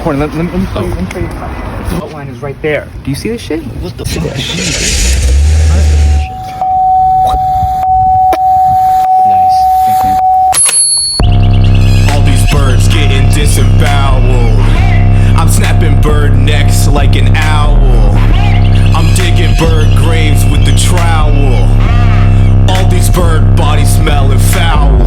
corner. Let me show you. Let me show you. The outline is right there. Do you see this shit? What the fuck? All these birds getting disemboweled. I'm snapping bird necks like an owl. I'm digging bird graves with the trowel. All these bird bodies smelling foul.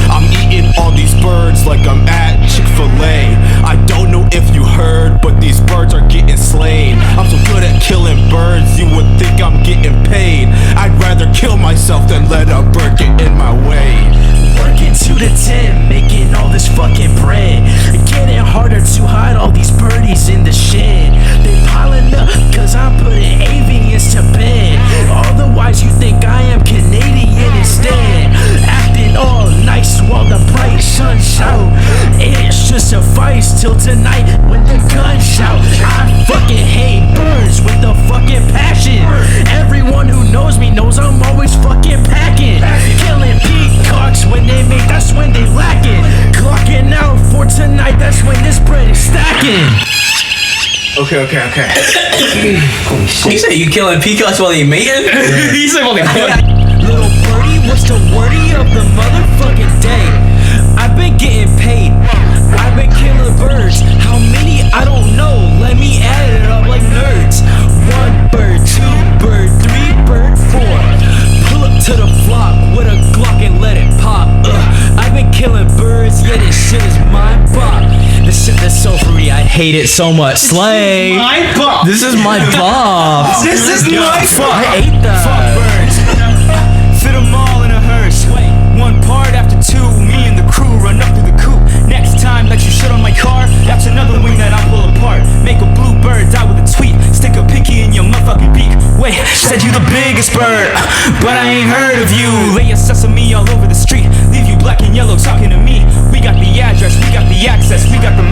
I'm eating all these birds like I'm at Chick-fil-A. I don't know if you heard, but these birds are getting slain. I'm so good at killing birds, you would think I'm getting paid. I'd rather kill myself than let a bird get in my way. Working 2 to 10, making all this fucking bread. Getting harder to hide all these birdies in the shed. They piling up cause I'm putting avians to bed. Otherwise you think I am Canadian instead. Acting all nice while the bright sun shout. It should suffice till tonight when the guns shout. I fucking hate birds with a fucking passion. Everyone who knows me knows I'm always fucking packing. Killing peacocks when they make, that's when they lacking. Clocking out for tonight, that's when this bread is stacking. Okay. You say you killing peacocks while they mating? He said, "Well, Little birdie, what's the wordy of the motherfucking day? I've been getting paid. I've been killing birds. How many? I don't know. Let me add it up like nerds. 1 bird, 2 bird, 3 bird, 4. Pull up to the flock with a Glock and let it pop. I've been killing birds, yeah, this shit is my bop. This shit is so fruity, I hate it so much. Slay. my bop. This is my bop. This is my bop. I ate that. Fuck birds. Fit them all in a hearse. 1 part after 2, me and the crew run up to the coop. Next time that you shit on my car, that's another wing that I pull apart. Make a blue bird die with a tweet. Stick a pinky in your motherfucking beak. Wait, said you the biggest bird, but I ain't heard of you. Lay a sesame all over the street, leave you black and yellow talking to me. We got the address, we got the access, we got the